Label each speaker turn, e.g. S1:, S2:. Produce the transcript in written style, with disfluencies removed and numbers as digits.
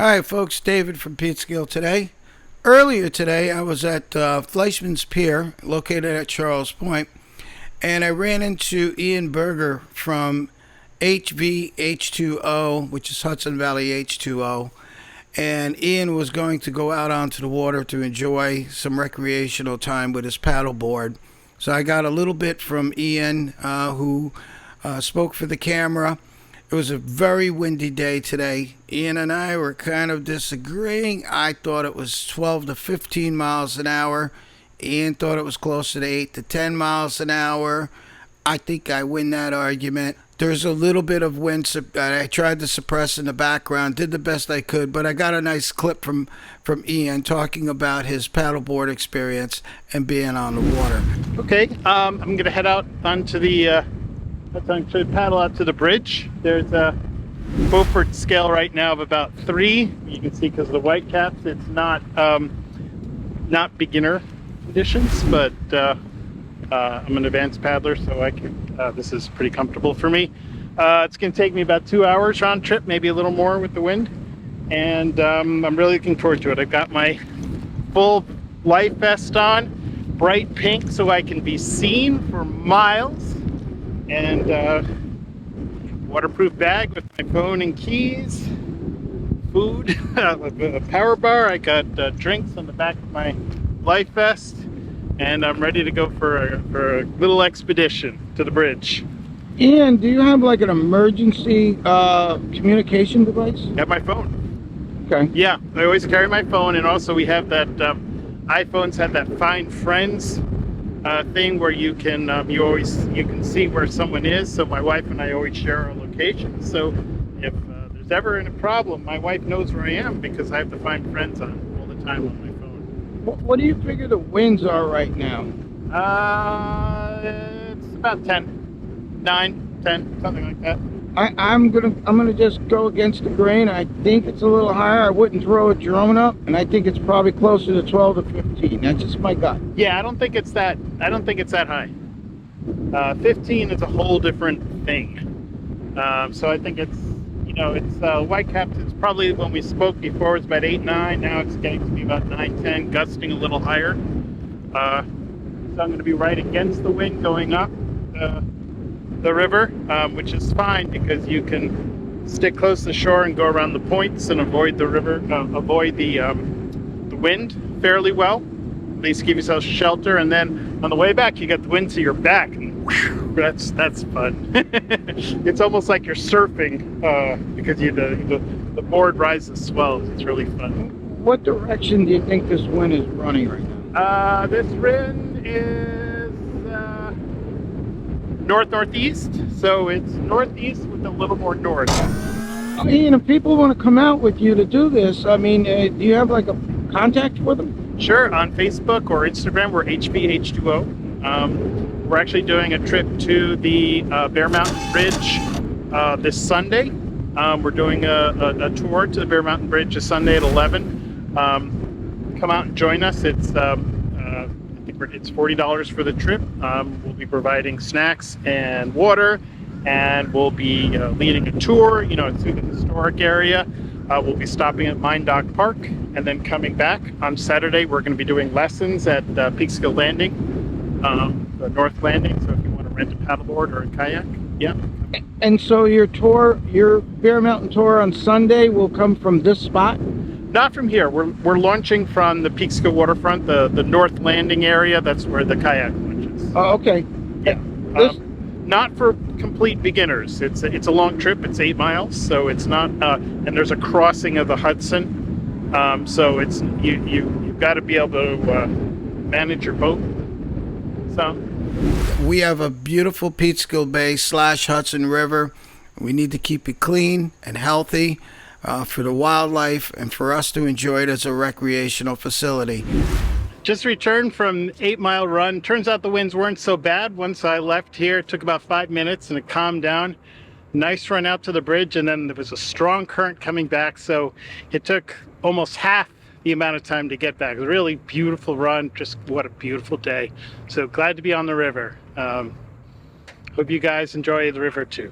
S1: Hi folks, David from Peekskill today. Earlier today I was at FLEISCHMANN's Pier located at Charles Point, and I ran into Berger from HVH2O, which is Hudson Valley H2O, and Ian was going to go out onto the water to enjoy some recreational time with his paddleboard. So I got a little bit from Ian, who spoke for the camera. It was a very windy day today. Ian and I were kind of disagreeing. I thought it was 12 to 15 miles an hour. Ian thought it was closer to 8 to 10 miles an hour. I think I win that argument. There's a little bit of wind that I tried to suppress in the background, did the best I could, but I got a nice clip from Ian talking about his paddleboard experience and being on the water.
S2: Okay, I'm going to head out onto the paddle out to the bridge. There's a Beaufort scale right now of about 3. You can see because of the white caps, it's not beginner conditions, but I'm an advanced paddler, so I can. This is pretty comfortable for me. It's going to take me about 2 hours round trip, maybe a little more with the wind, and I'm really looking forward to it. I've got my full life vest on, bright pink, so I can be seen for miles. And waterproof bag with my phone and keys, food, a power bar. I got drinks on the back of my life vest, and I'm ready to go for a little expedition to the bridge.
S1: Ian, do you have like an emergency communication device?
S2: I have my phone.
S1: Okay.
S2: Yeah, I always carry my phone, and also we have that iPhones have that Find Friends thing where you can you can see where someone is. So my wife and I always share our location, so if there's ever a problem, my wife knows where I am because I have to Find Friends on all the time on my phone.
S1: What do you figure the winds are right now?
S2: It's about 10, 9, 10, something like that.
S1: I'm gonna just go against the grain. I think it's a little higher. I wouldn't throw a drone up, and I think it's probably closer to 12 to 15. That's just my gut.
S2: Yeah, I don't think it's that high. 15 is a whole different thing. So I think it's white caps. It's probably, when we spoke before, it's about 8, 9. Now it's getting to be about 9, 10, gusting a little higher. So I'm going to be right against the wind going up the river, which is fine because you can stick close to the shore and go around the points and avoid the river, avoid the wind fairly well. At least give yourself shelter, and then on the way back you get the wind to your back, and whew, that's fun. It's almost like you're surfing because the board rises, swells. It's really fun.
S1: What direction do you think this wind is running right now?
S2: This wind is north-northeast, so it's northeast with a little more north.
S1: Ian, if people want to come out with you to do this, I mean, do you have like a contact for them?
S2: Sure, on Facebook or Instagram, we're HVH2O. We're actually doing a trip to the Bear Mountain Bridge this Sunday. We're doing a tour to the Bear Mountain Bridge this Sunday at 11. Come out and join us. It's $40 for the trip. We'll be providing snacks and water, and we'll be leading a tour, through the historic area. We'll be stopping at Mine Dock Park, and then coming back on Saturday. We're going to be doing lessons at Peekskill Landing, the North Landing. So if you want to rent a paddleboard or a kayak, yeah.
S1: And so your Bear Mountain tour on Sunday will come from this spot?
S2: Not from here. We're launching from the Peekskill waterfront, the North Landing area. That's where the kayak launches.
S1: Oh, okay.
S2: Yeah. Not for complete beginners. It's a long trip. It's 8 miles, so it's not. And there's a crossing of the Hudson, so it's you've got to be able to manage your boat. So we have a beautiful Peekskill Bay / Hudson River. We need to keep it clean and healthy. For the wildlife and for us to enjoy it as a recreational facility. Just returned from 8-mile run. Turns out the winds weren't so bad. Once I left here, it took about 5 minutes and it calmed down. Nice run out to the bridge, and then there was a strong current coming back, so it took almost half the amount of time to get back. It was a really beautiful run. Just what a beautiful day. So glad to be on the river. Hope you guys enjoy the river too.